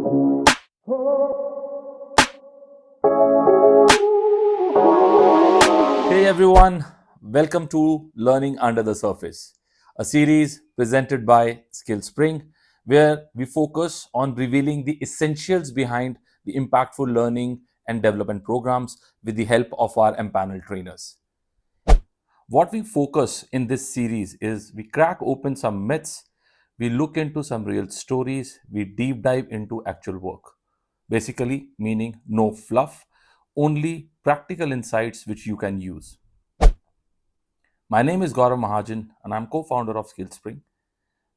Hey everyone, welcome to Learning Under the Surface, a series presented by SkillSpring, where we focus on revealing the essentials behind the impactful learning and development programs with the help of our empaneled trainers. What we focus in this series is we crack open some myths, we look into some real stories, we deep dive into actual work. Basically, meaning no fluff, only practical insights which you can use. My name is Gaurav Mahajan, and I'm co founder of SkillSpring,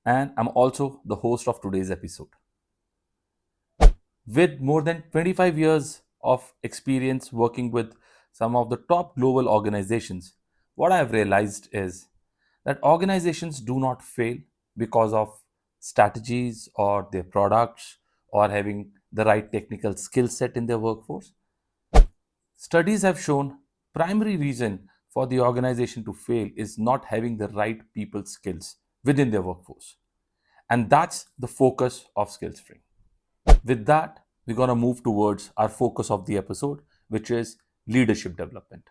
and I'm also the host of today's episode. With more than 25 years of experience working with some of the top global organizations, what I've realized is that organizations do not fail because of strategies or their products or having the right technical skill set in their workforce. Studies have shown primary reason for the organization to fail is not having the right people skills within their workforce. And that's the focus of SkillSpring. With that, we're going to move towards our focus of the episode, which is leadership development.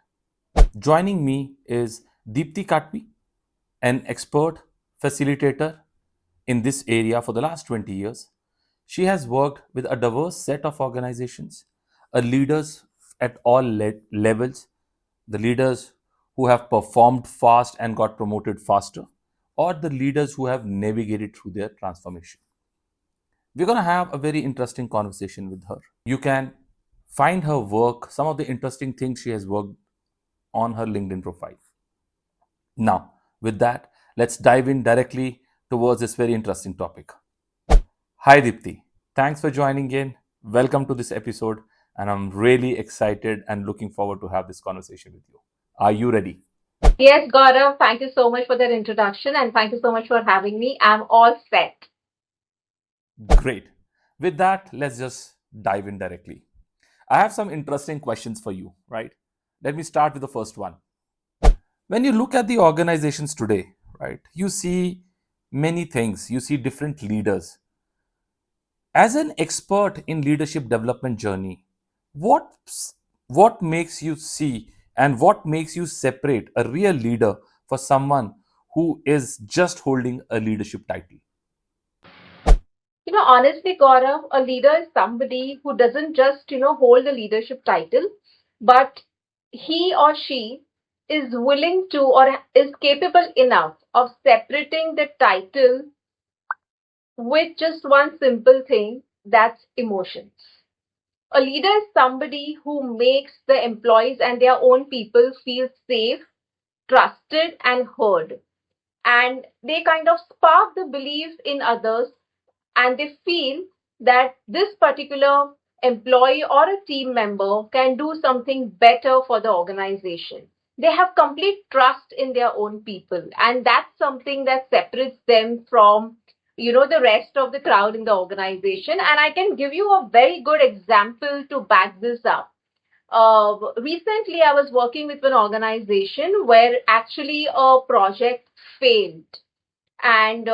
Joining me is Deepti, an expert facilitator in this area for the last 20 years. She has worked with a diverse set of organizations, leaders at all levels, the leaders who have performed fast and got promoted faster, or the leaders who have navigated through their transformation. We're going to have a very interesting conversation with her. You can find her work, some of the interesting things she has worked on her LinkedIn profile. Now, with that, let's dive in directly towards this very interesting topic. Hi, Deepti. Thanks for joining in. Welcome to this episode, and I'm really excited and looking forward to have this conversation with you. Are you ready? Yes, Gaurav, thank you so much for that introduction and thank you so much for having me. I'm all set. Great. With that, let's just dive in directly. I have some interesting questions for you, right? Let me start with the first one. When you look at the organizations today, right, you see many things, you see different leaders. As an expert in leadership development journey, what what makes you see and what makes you separate a real leader for someone who is just holding a leadership title? Honestly, Gaurav, a leader is somebody who doesn't just, hold a leadership title, but he or she is willing to or is capable enough of separating the title with just one simple thing that's emotions. A leader is somebody who makes the employees and their own people feel safe, trusted, and heard. And they kind of spark the belief in others and they feel that this particular employee or a team member can do something better for the organization. They have complete trust in their own people, and that's something that separates them from the rest of the crowd in the organization. And I can give you a very good example to back this up. Recently, I was working with an organization where actually a project failed. And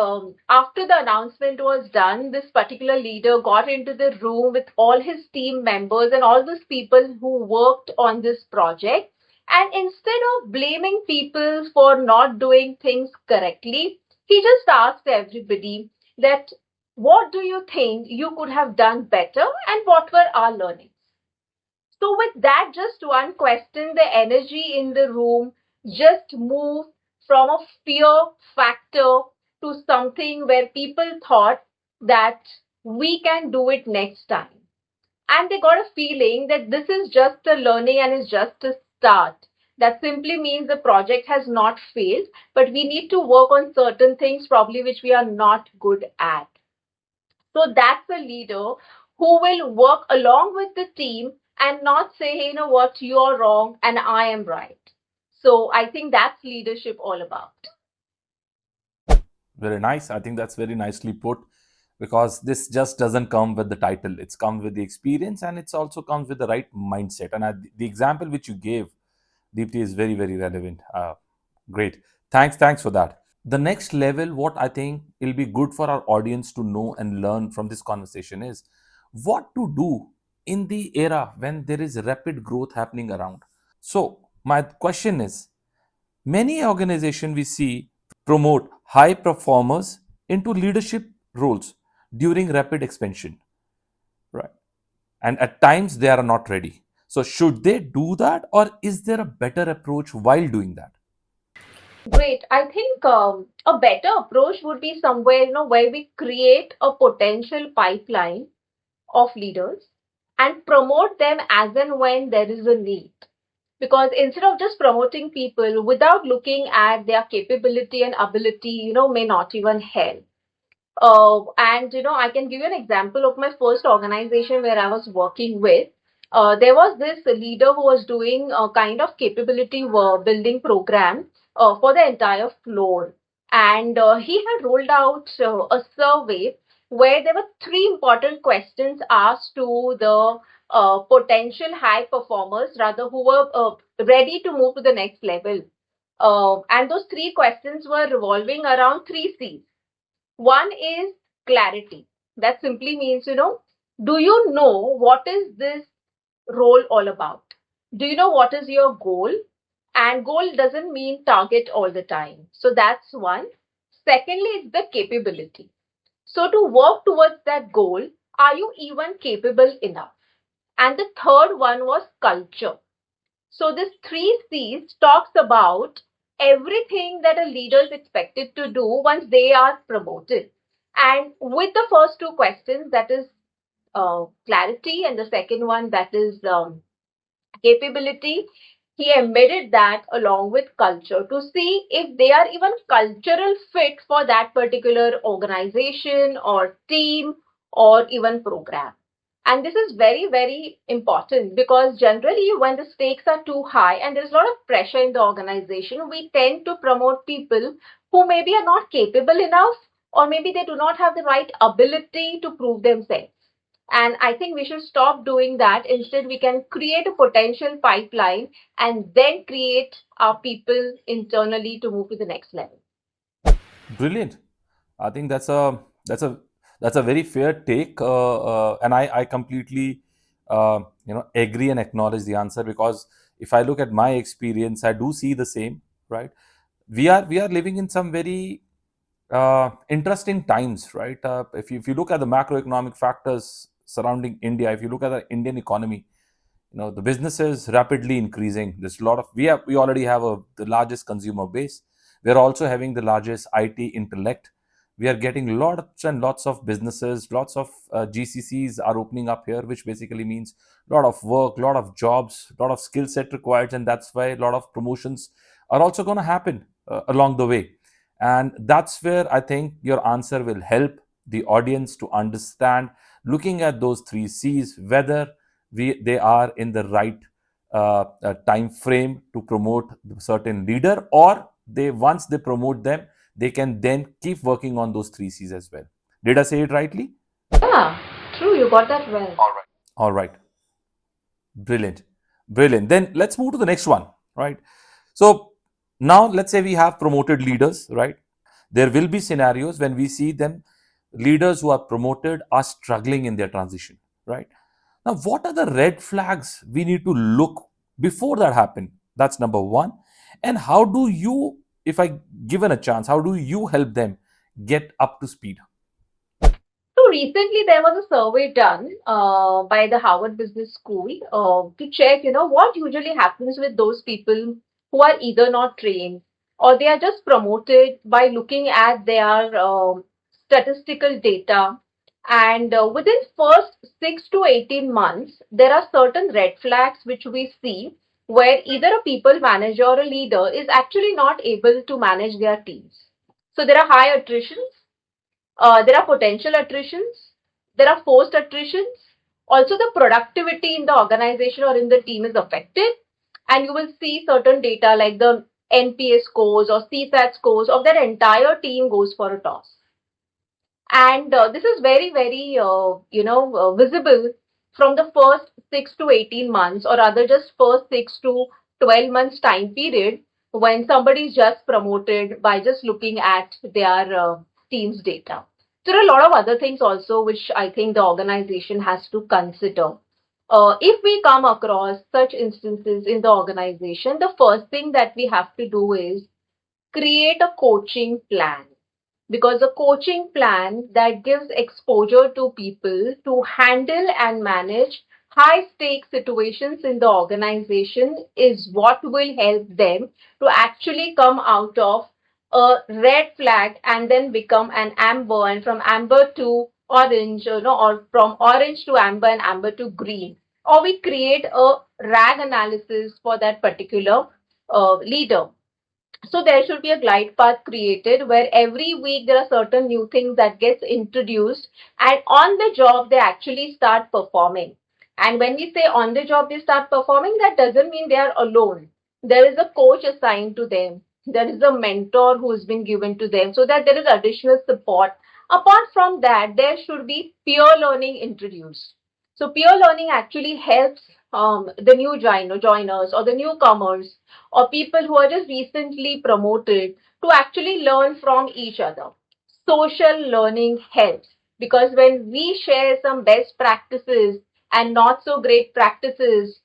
after the announcement was done, this particular leader got into the room with all his team members and all those people who worked on this project. And instead of blaming people for not doing things correctly, he just asked everybody that what do you think you could have done better and what were our learnings? So, with that, just one question, the energy in the room just moved from a fear factor to something where people thought that we can do it next time. And they got a feeling that this is just a learning and is just a start. That simply means the project has not failed, but we need to work on certain things probably which we are not good at. So that's a leader who will work along with the team and not say, hey, you know what, you're wrong and I am right. So I think that's leadership all about. Very nice. I think that's very nicely put because this just doesn't come with the title. It's come with the experience and it's also comes with the right mindset. And the example which you gave, Deepti, is very, very relevant. Great. Thanks for that. The next level, what I think will be good for our audience to know and learn from this conversation is what to do in the era when there is rapid growth happening around. So, my question is, many organizations we see promote high performers into leadership roles during rapid expansion, right? And at times they are not ready. So, should they do that, or is there a better approach while doing that? Great. I think a better approach would be somewhere, where we create a potential pipeline of leaders and promote them as and when there is a need. Because instead of just promoting people without looking at their capability and ability, may not even help. And I can give you an example of my first organization where I was working with. There was this leader who was doing a kind of capability building program for the entire floor, and he had rolled out a survey where there were three important questions asked to the potential high performers, rather who were ready to move to the next level. And those three questions were revolving around three C's. One is clarity. That simply means, do you know what is this role all about? Do you know what is your goal? And goal doesn't mean target all the time. So that's one. Secondly, it's the capability. So to work towards that goal, are you even capable enough? And the third one was culture. So this three C's talks about everything that a leader is expected to do once they are promoted. And with the first two questions, that is clarity, and the second one, that is capability, he embedded that along with culture to see if they are even cultural fit for that particular organization or team or even program. And this is very, very important because generally, when the stakes are too high and there's a lot of pressure in the organization, we tend to promote people who maybe are not capable enough, or maybe they do not have the right ability to prove themselves. And I think we should stop doing that. Instead, we can create a potential pipeline and then create our people internally to move to the next level. Brilliant. I think that's a very fair take, and I completely agree and acknowledge the answer, because if I look at my experience, I do see the same. Right, we are living in some very interesting times, right? If you look at the macroeconomic factors surrounding India, if you look at the Indian economy, the business is rapidly increasing. There's a lot of we already have the largest consumer base. We're also having the largest IT intellect. We are getting lots and lots of businesses, lots of GCCs are opening up here, which basically means a lot of work, a lot of jobs, a lot of skill set required, and that's why a lot of promotions are also going to happen along the way. And that's where I think your answer will help the audience to understand, looking at those three C's, whether they are in the right time frame to promote a certain leader, or they once they promote them, they can then keep working on those three C's as well. Did I say it rightly? Yeah, true. You got that well. All right. Brilliant. Brilliant. Then let's move to the next one, right? So now let's say we have promoted leaders, right? There will be scenarios when we see them, leaders who are promoted are struggling in their transition, right? Now, what are the red flags we need to look before that happen? That's number one. And how do you, if I given a chance, how do you help them get up to speed? So recently there was a survey done by the Harvard Business School to check, what usually happens with those people who are either not trained or they are just promoted by looking at their statistical data. And within first 6 to 18 months, there are certain red flags which we see where either a people manager or a leader is actually not able to manage their teams. So there are high attritions, there are potential attritions, there are forced attritions. Also, the productivity in the organization or in the team is affected. And you will see certain data like the NPS scores or CSAT scores of that entire team goes for a toss. And this is very, very, visible from the first 6 to 18 months, or rather, just first 6 to 12 months time period when somebody is just promoted by just looking at their team's data. There are a lot of other things also which I think the organization has to consider. If we come across such instances in the organization, the first thing that we have to do is create a coaching plan, because a coaching plan that gives exposure to people to handle and manage high stake situations in the organization is what will help them to actually come out of a red flag and then become an amber, and from amber to orange, or from orange to amber to green, or we create a rag analysis for that particular leader. So there should be a glide path created where every week there are certain new things that gets introduced, and on the job they actually start performing. And when we say on the job they start performing, that doesn't mean they are alone. There is a coach assigned to them. There is a mentor who has been given to them so that there is additional support. Apart from that, there should be peer learning introduced. So peer learning actually helps the new joiners or the newcomers or people who are just recently promoted to actually learn from each other. Social learning helps because when we share some best practices and not so great practices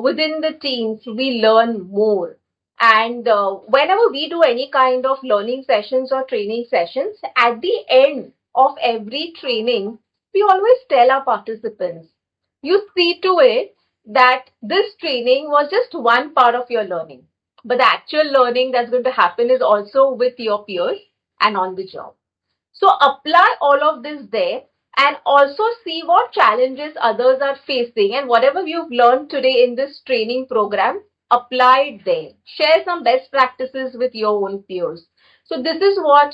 within the teams, we learn more. And whenever we do any kind of learning sessions or training sessions, at the end of every training, we always tell our participants, you see to it that this training was just one part of your learning. But the actual learning that's going to happen is also with your peers and on the job. So apply all of this there and also see what challenges others are facing, and whatever you've learned today in this training program, apply it there. Share some best practices with your own peers. So this is what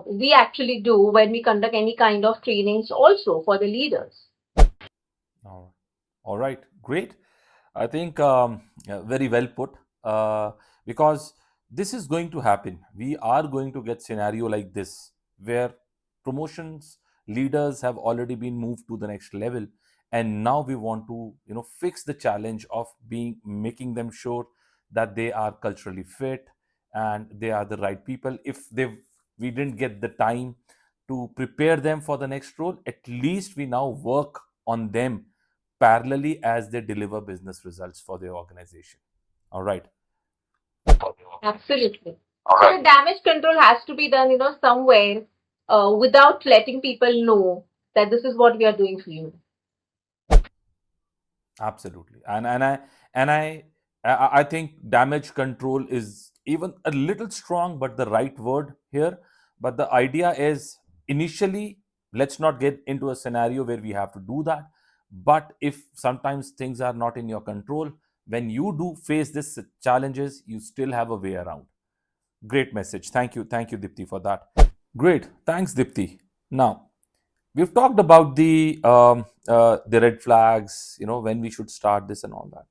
we actually do when we conduct any kind of trainings also for the leaders. All all right, great. I think very well put. Because this is going to happen. We are going to get scenario like this where promotions leaders have already been moved to the next level, and now we want to fix the challenge of being making them sure that they are culturally fit and they are the right people. If they we didn't get the time to prepare them for the next role, at least we now work on them parallelly as they deliver business results for their organization. All right. Absolutely. So the damage control has to be done, somewhere without letting people know that this is what we are doing for you. Absolutely. And I think damage control is even a little strong, but the right word here. But the idea is initially, let's not get into a scenario where we have to do that. But if sometimes things are not in your control, when you do face these challenges, you still have a way around. Great message. Thank you, Dipti, for that. Great. Thanks, Dipti. Now, we've talked about the red flags, when we should start this and all that.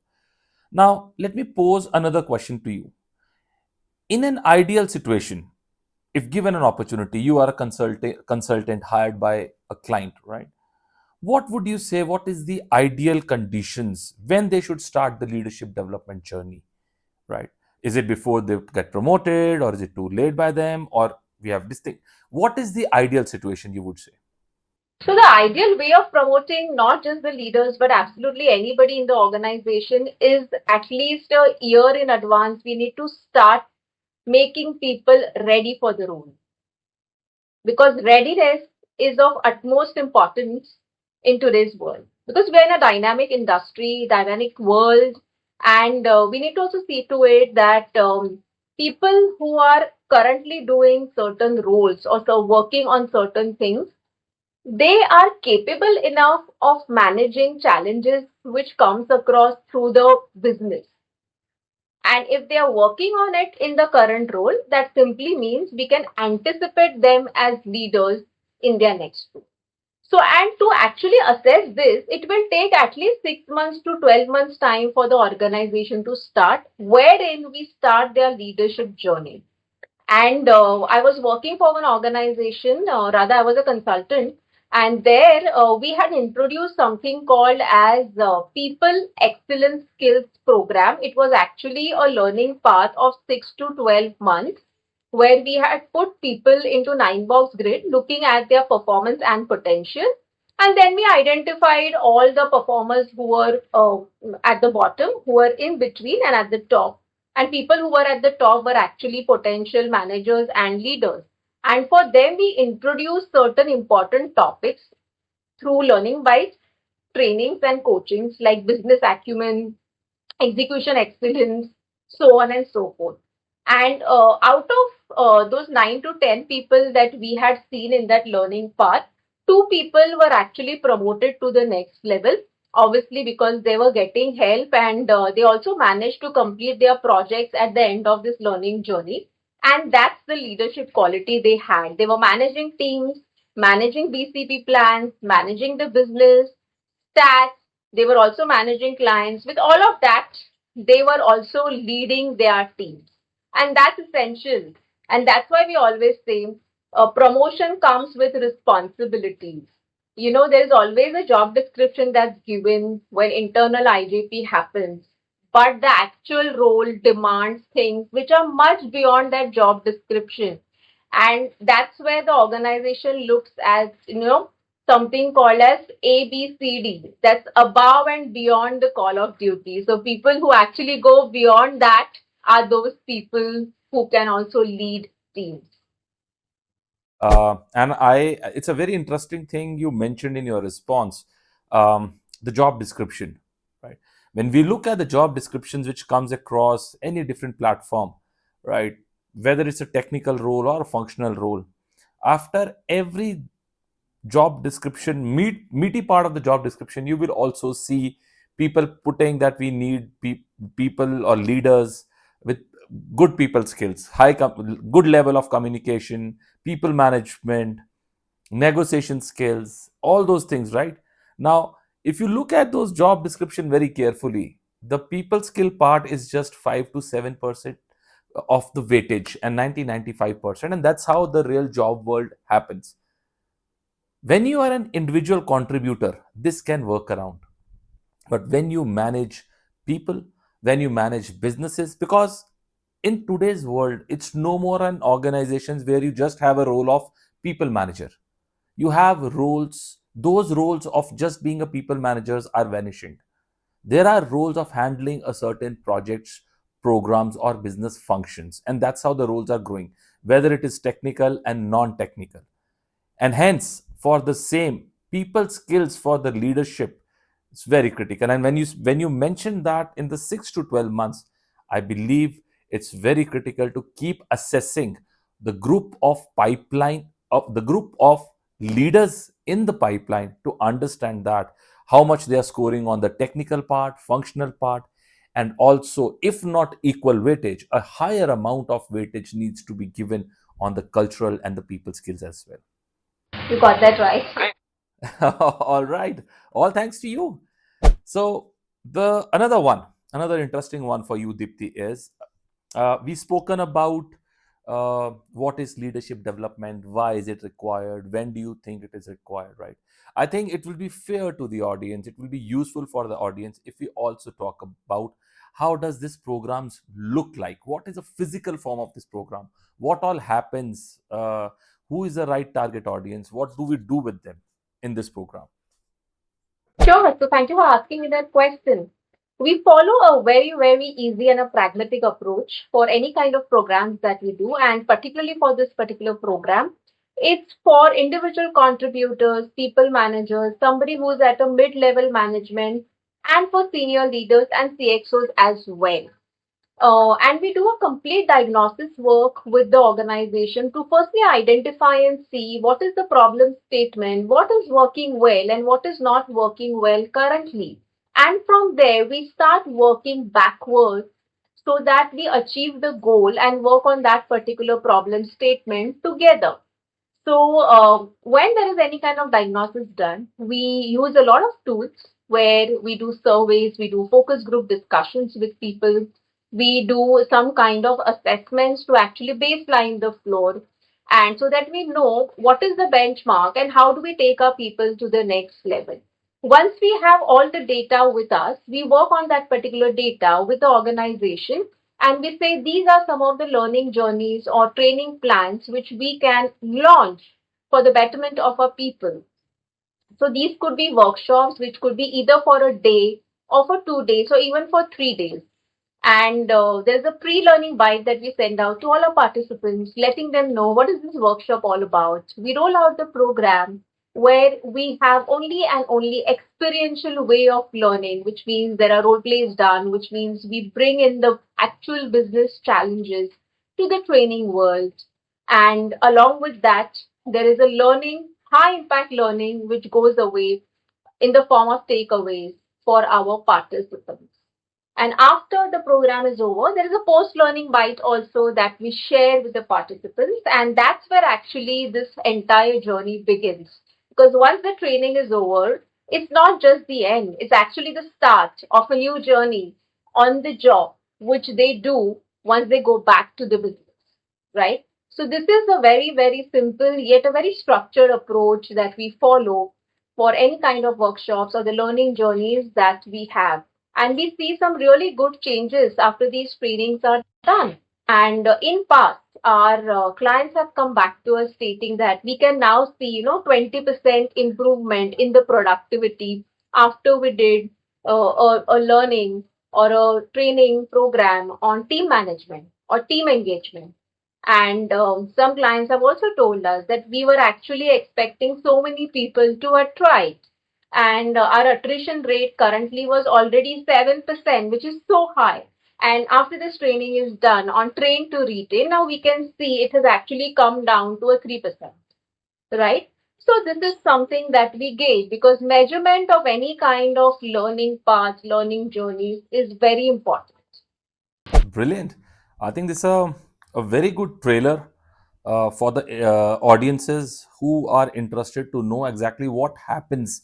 Now, let me pose another question to you. In an ideal situation, if given an opportunity, you are a consultant hired by a client, right? What would you say? What is the ideal conditions when they should start the leadership development journey, right? Is it before they get promoted, or is it too late by them, or we have this thing? What is the ideal situation you would say? So the ideal way of promoting not just the leaders but absolutely anybody in the organization is at least a year in advance. We need to start making people ready for the role, because readiness is of utmost importance in today's world, because we're in a dynamic industry, dynamic world, and we need to also see to it that people who are currently doing certain roles or so working on certain things, they are capable enough of managing challenges which comes across through the business. And if they are working on it in the current role, that simply means we can anticipate them as leaders in their next role. So, and to actually assess this, it will take at least 6 months to 12 months time for the organization to start, wherein we start their leadership journey. And I was working for an organization, rather I was a consultant, and there we had introduced something called as People Excellence Skills Program. It was actually a learning path of 6 to 12 months where we had put people into 9-box grid looking at their performance and potential. And then we identified all the performers who were at the bottom, who were in between, and at the top. And people who were at the top were actually potential managers and leaders. And for them, we introduced certain important topics through learning by trainings and coachings like business acumen, execution excellence, so on and so forth. And out of those 9 to 10 people that we had seen in that learning path, two people were actually promoted to the next level, obviously because they were getting help and they also managed to complete their projects at the end of this learning journey. And that's the leadership quality they had. They were managing teams, managing BCP plans, managing the business, stats. They were also managing clients. With all of that, they were also leading their teams. And that's essential. And that's why we always say promotion comes with responsibilities. You know, there's always a job description that's given when internal IJP happens, but the actual role demands things which are much beyond that job description. And that's where the organization looks at, something called as ABCD. That's above and beyond the call of duty. So people who actually go beyond that are those people who can also lead teams. It's a very interesting thing you mentioned in your response, the job description, right? When we look at the job descriptions which comes across any different platform, right, whether it's a technical role or a functional role, after every job description, meaty part of the job description, you will also see people putting that we need people or leaders with good people skills, good level of communication, people management, negotiation skills, all those things, right? Now, if you look at those job description very carefully, the people skill part is just 5 to 7% of the weightage and 95%, and that's how the real job world happens. When you are an individual contributor, this can work around. But when you manage people, when you manage businesses, because in today's world, it's no more an organizations where you just have a role of people manager. You have roles, those roles of just being a people managers are vanishing. There are roles of handling a certain projects, programs, or business functions, and that's how the roles are growing, whether it is technical and non-technical. And hence, for the same, people skills for the leadership, it's very critical. And when you mention that in the 6 to 12 months, I believe it's very critical to keep assessing the group of pipeline of the group of leaders in the pipeline to understand that how much they are scoring on the technical part, functional part, and also, if not equal weightage, a higher amount of weightage needs to be given on the cultural and the people skills as well. You got that right. All right. All thanks to you. So the another interesting one for you, Dipti, is we've spoken about what is leadership development, why is it required, when do you think it is required, right? I think it will be fair to the audience. It will be useful for the audience if we also talk about how does this programs look like? What is the physical form of this program? What all happens? Who is the right target audience? What do we do with them in this program? Sure. So thank you for asking me that question. We follow a very, very easy and a pragmatic approach for any kind of programs that we do, and particularly for this particular program, it's for individual contributors, people managers, somebody who's at a mid-level management, and for senior leaders and CXOs as well. And we do a complete diagnosis work with the organization to firstly identify and see what is the problem statement, what is working well, and what is not working well currently. And from there, we start working backwards so that we achieve the goal and work on that particular problem statement together. So, when there is any kind of diagnosis done, we use a lot of tools where we do surveys, we do focus group discussions with people, we do some kind of assessments to actually baseline the floor, and so that we know what is the benchmark and how do we take our people to the next level. Once we have all the data with us, we work on that particular data with the organization And we say these are some of the learning journeys or training plans which we can launch for the betterment of our people. So these could be workshops which could be either for a day or for 2 days or even for 3 days. And there's a pre-learning bite that we send out to all our participants, letting them know what is this workshop all about. We roll out the program where we have only and only experiential way of learning, which means there are role plays done, which means we bring in the actual business challenges to the training world. And along with that, there is a learning, high impact learning, which goes away in the form of takeaways for our participants. And after the program is over, there is a post learning bite also that we share with the participants. And that's where actually this entire journey begins. Because once the training is over, it's not just the end, it's actually the start of a new journey on the job, which they do once they go back to the business, right? So, this is a very, very simple yet a very structured approach that we follow for any kind of workshops or the learning journeys that we have. And we see some really good changes after these trainings are done. And in past, our clients have come back to us stating that we can now see, 20% improvement in the productivity after we did a learning or a training program on team management or team engagement. And some clients have also told us that we were actually expecting so many people to have tried. And our attrition rate currently was already 7%, which is so high. And after this training is done on train to retain, now we can see it has actually come down to a 3%, right? So this is something that we gauge because measurement of any kind of learning paths, learning journeys is very important. Brilliant. I think this is a very good trailer for the audiences who are interested to know exactly what happens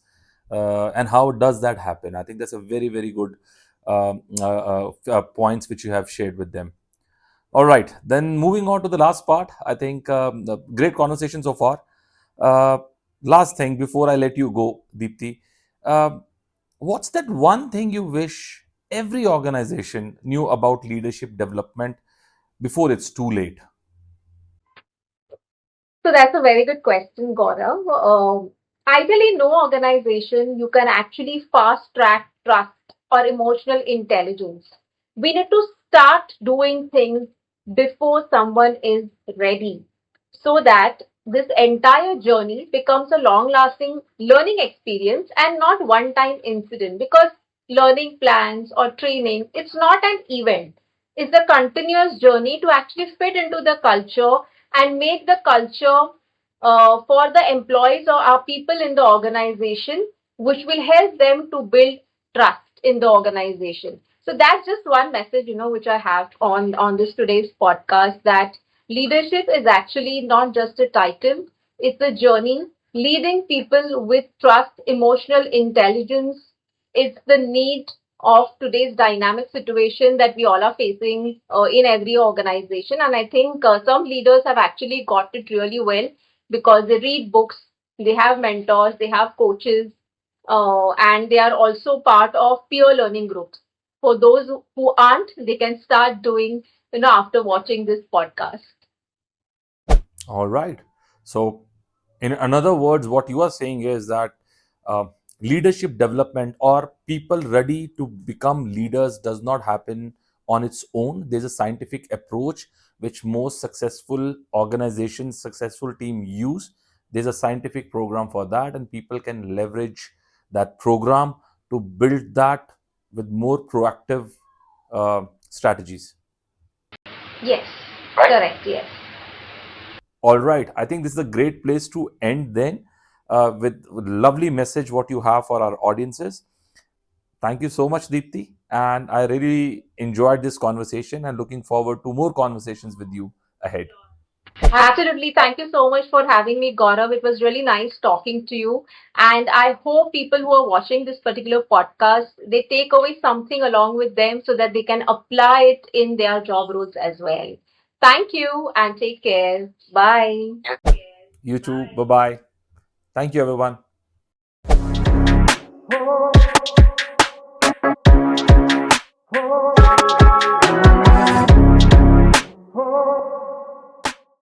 and how does that happen. I think that's a very, very good points which you have shared with them. All right, then moving on to the last part. I think the great conversation so far. Uh, Last thing before I let you go, Deepti, uh, what's that one thing you wish every organization knew about leadership development before it's too late? So that's a very good question, Gaurav. Ideally, no organization you can actually fast track trust or emotional intelligence. We need to start doing things before someone is ready so that this entire journey becomes a long lasting learning experience and not one time incident because learning plans or training it's not an event, it's a continuous journey to actually fit into the culture and make the culture for the employees or our people in the organization, which will help them to build trust in the organization. So that's just one message, which I have on this today's podcast that leadership is actually not just a title; it's a journey. Leading people with trust, emotional intelligence, it's the need of today's dynamic situation that we all are facing in every organization. And I think some leaders have actually got it really well because they read books, they have mentors, they have coaches, and they are also part of peer learning groups. For those who aren't, they can start doing, after watching this podcast. All right. So, in another words, what you are saying is that uh, leadership development or people ready to become leaders does not happen on its own. There's a scientific approach which most successful organizations, successful team use. There's a scientific program for that, and people can leverage that program to build that with more proactive strategies. Yes, correct, yes. All right. I think this is a great place to end then with lovely message what you have for our audiences. Thank you so much, Deepti. And I really enjoyed this conversation and looking forward to more conversations with you ahead. Absolutely. Thank you so much for having me, Gaurav. It was really nice talking to you. And I hope people who are watching this particular podcast, they take away something along with them so that they can apply it in their job roles as well. Thank you and take care. Bye. You too. Bye bye. Thank you, everyone.